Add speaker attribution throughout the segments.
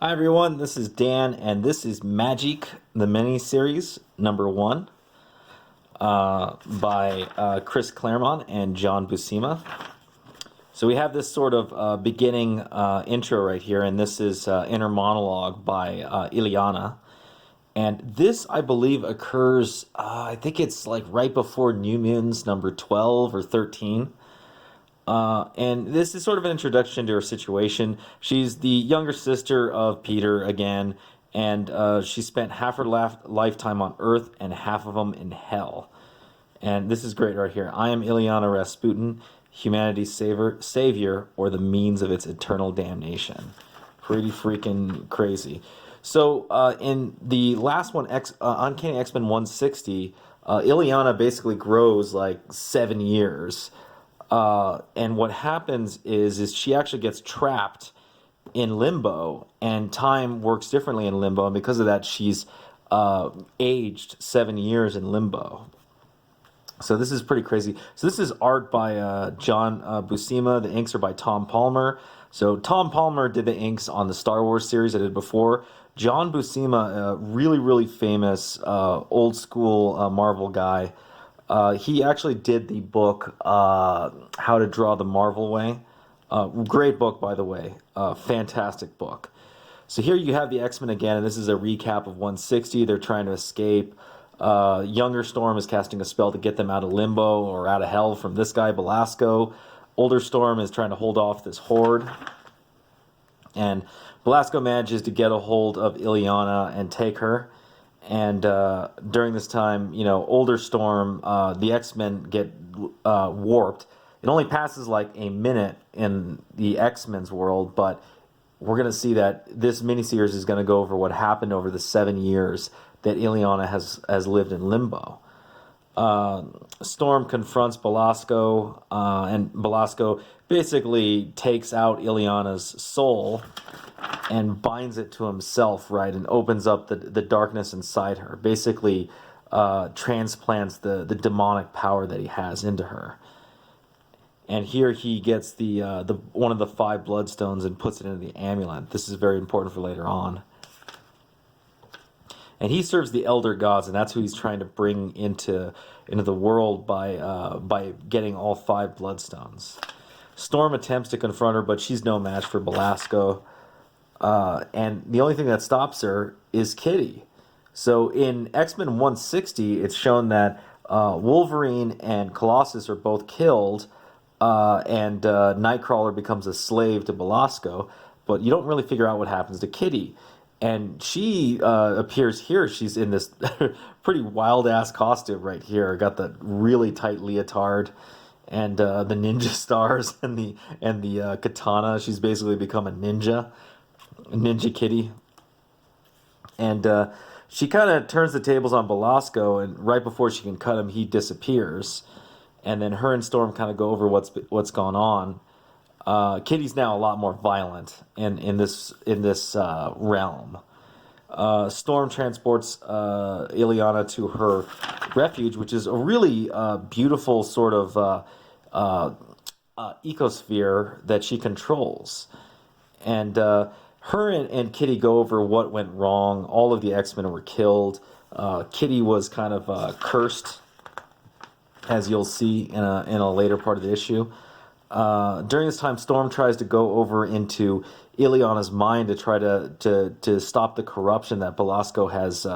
Speaker 1: Hi everyone, this is Dan, and this is Magik, the mini-series #1 by Chris Claremont and John Buscema. So we have this sort of beginning intro right here, and this is inner monologue by Illyana. And this, I believe, occurs, I think it's like right before New Mutants #12 or 13. And this is sort of an introduction to her situation. She's the younger sister of Peter again, and she spent half her lifetime on Earth and half of them in hell. And this is great right here. I am Illyana Rasputin, humanity's savior, or the means of its eternal damnation. Pretty freaking crazy. So in the last one, Uncanny X-Men 160, Illyana basically grows like 7 years. And what happens is she actually gets trapped in Limbo, and time works differently in Limbo, and because of that, she's aged 7 years in Limbo. So this is pretty crazy. So this is art by John Buscema. The inks are by Tom Palmer. So Tom Palmer did the inks on the Star Wars series I did before. John Buscema, really famous old school Marvel guy. He actually did the book How to Draw the Marvel Way. Great book, by the way. Fantastic book. So here you have the X-Men again, and this is a recap of 160. They're trying to escape. Younger Storm is casting a spell to get them out of Limbo or out of hell from this guy, Belasco. Older Storm is trying to hold off this horde. And Belasco manages to get a hold of Illyana and take her. And during this time, Older Storm, the X-Men get warped. It only passes like a minute in the X-Men's world, but we're going to see that this miniseries is going to go over what happened over the 7 years that Illyana has lived in Limbo. Storm confronts Belasco, and Belasco basically takes out Illyana's soul and binds it to himself, right, and opens up the darkness inside her. Basically, transplants the demonic power that he has into her. And here he gets the one of the 5 bloodstones and puts it into the amulet. This is very important for later on. And he serves the elder gods, and that's who he's trying to bring into the world by getting all 5 bloodstones. Storm attempts to confront her, but she's no match for Belasco. And the only thing that stops her is Kitty. So in X-Men 160, it's shown that Wolverine and Colossus are both killed, and Nightcrawler becomes a slave to Belasco, but you don't really figure out what happens to Kitty. And she appears here. She's in this pretty wild-ass costume right here. Got the really tight leotard and the ninja stars and the katana. She's basically become a Ninja Kitty. And she kind of turns the tables on Belasco, and right before she can cut him, he disappears. And then her and Storm kind of go over what's gone on. Kitty's now a lot more violent in this realm. Storm transports Illyana to her refuge, which is a really beautiful sort of ecosphere that she controls. And her and Kitty go over what went wrong. All of the X-Men were killed. Kitty was kind of cursed, as you'll see in a later part of the issue. During this time, Storm tries to go over into Illyana's mind to try to stop the corruption that Belasco has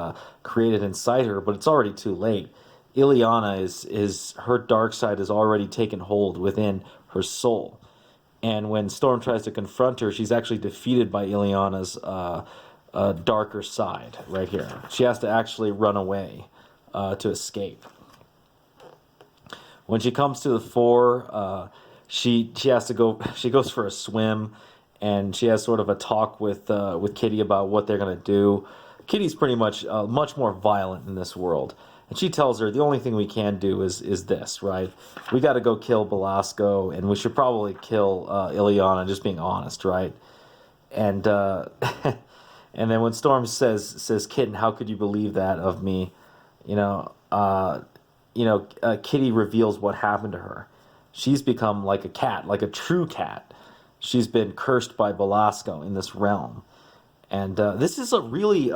Speaker 1: created inside her, but it's already too late. Illyana is her dark side has already taken hold within her soul. And when Storm tries to confront her, she's actually defeated by Illyana's darker side right here. She has to actually run away to escape. When she comes to the fore, she has to go. She goes for a swim, and she has sort of a talk with Kitty about what they're gonna do. Kitty's pretty much much more violent in this world, and she tells her the only thing we can do is this, right? We got to go kill Belasco, and we should probably kill Illyana. Just being honest, right? And and then when Storm says, "Kitten, how could you believe that of me?" Kitty reveals what happened to her. She's become like a cat, like a true cat. She's been cursed by Belasco in this realm. And this is a really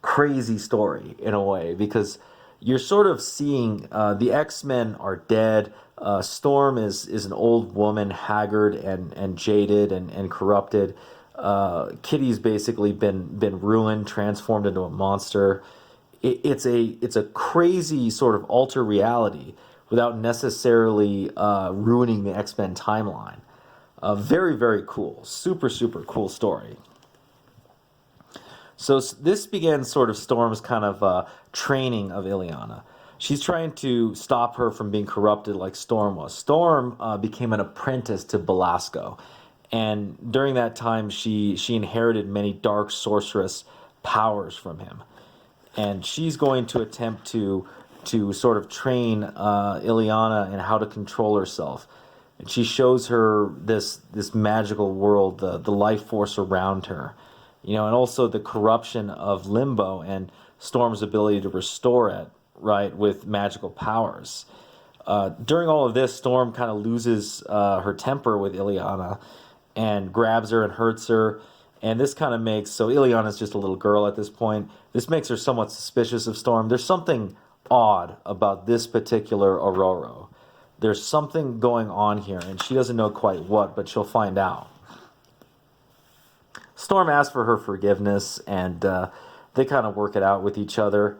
Speaker 1: crazy story in a way because you're sort of seeing the X-Men are dead. Storm is an old woman, haggard and jaded and corrupted. Kitty's basically been ruined, transformed into a monster. It's a crazy sort of alter reality without necessarily ruining the X-Men timeline. Very, very cool. Super, super cool story. So this begins sort of Storm's kind of training of Illyana. She's trying to stop her from being corrupted like Storm was. Storm became an apprentice to Belasco. And during that time, she inherited many dark sorceress powers from him. And she's going to attempt to sort of train Illyana in how to control herself. And she shows her this magical world, the life force around her, and also the corruption of Limbo and Storm's ability to restore it, right, with magical powers. During all of this, Storm kind of loses her temper with Illyana and grabs her and hurts her. And this kind of makes, so Illyana's just a little girl at this point. This makes her somewhat suspicious of Storm. There's something odd about this particular Aurora. There's something going on here, and she doesn't know quite what, but she'll find out. Storm asks for her forgiveness, and they kind of work it out with each other.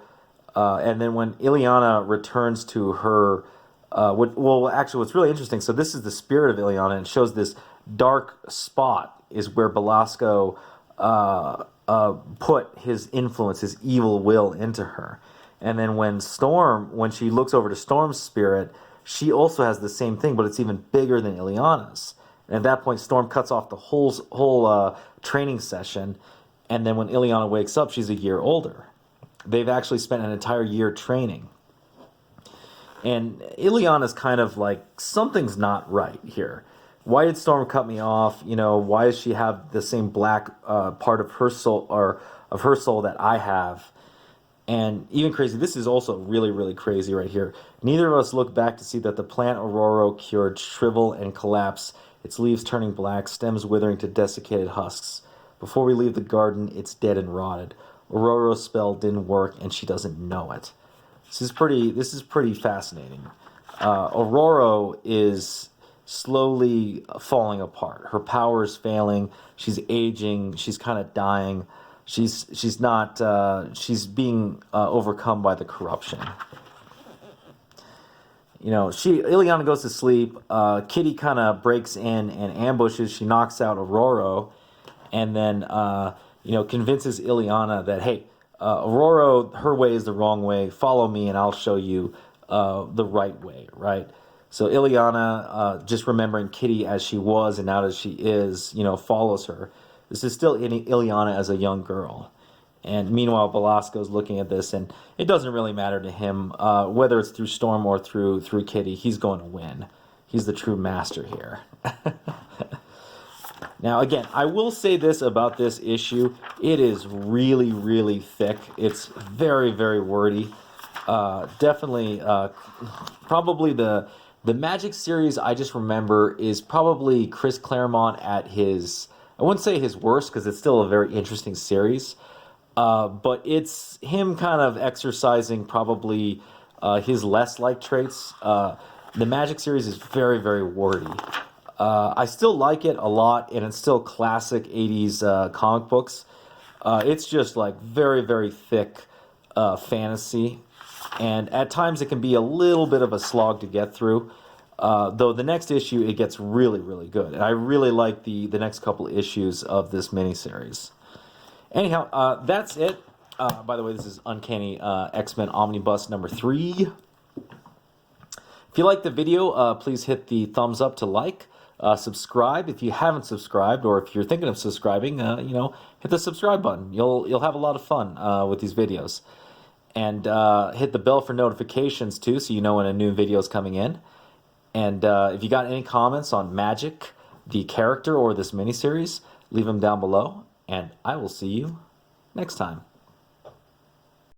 Speaker 1: And then when Illyana returns to her, actually, what's really interesting, so this is the spirit of Illyana, and it shows this dark spot is where Belasco put his influence, his evil will into her. And then when she looks over to Storm's spirit, she also has the same thing, but it's even bigger than Illyana's. And at that point, Storm cuts off the whole training session. And then when Illyana wakes up, she's a year older. They've actually spent an entire year training. And Illyana's kind of like, something's not right here. Why did Storm cut me off? Why does she have the same black part of her soul that I have? And even crazy, this is also really, really crazy right here. Neither of us look back to see that the plant Aurora cured shrivel and collapse, its leaves turning black, stems withering to desiccated husks. Before we leave the garden, it's dead and rotted. Aurora's spell didn't work, and she doesn't know it. This is pretty fascinating. Aurora is slowly falling apart. Her power is failing. She's aging. She's kind of dying. She's being overcome by the corruption. Illyana goes to sleep. Kitty kind of breaks in and ambushes. She knocks out Aurora, and then convinces Illyana that, hey, Aurora, her way is the wrong way. Follow me, and I'll show you the right way. Right. So Illyana, just remembering Kitty as she was and now as she is, follows her. This is still Illyana as a young girl. And meanwhile, Belasco's looking at this, and it doesn't really matter to him whether it's through Storm or through Kitty. He's going to win. He's the true master here. Now, again, I will say this about this issue. It is really, really thick. It's very, very wordy. Definitely, probably the Magik series I just remember is probably Chris Claremont at his, I wouldn't say his worst because it's still a very interesting series. But it's him kind of exercising probably his less liked traits. The Magik series is very, very wordy. I still like it a lot, and it's still classic 80s comic books. It's just like very, very thick fantasy. And at times it can be a little bit of a slog to get through. Though the next issue, it gets really, really good. And I really like the next couple issues of this miniseries. Anyhow, that's it. By the way, this is Uncanny X-Men Omnibus number 3. If you like the video, please hit the thumbs up to like. Subscribe if you haven't subscribed, or if you're thinking of subscribing, hit the subscribe button. You'll have a lot of fun with these videos. And hit the bell for notifications too, so you know when a new video is coming in. And if you got any comments on Magik, the character, or this miniseries, leave them down below. And I will see you next time.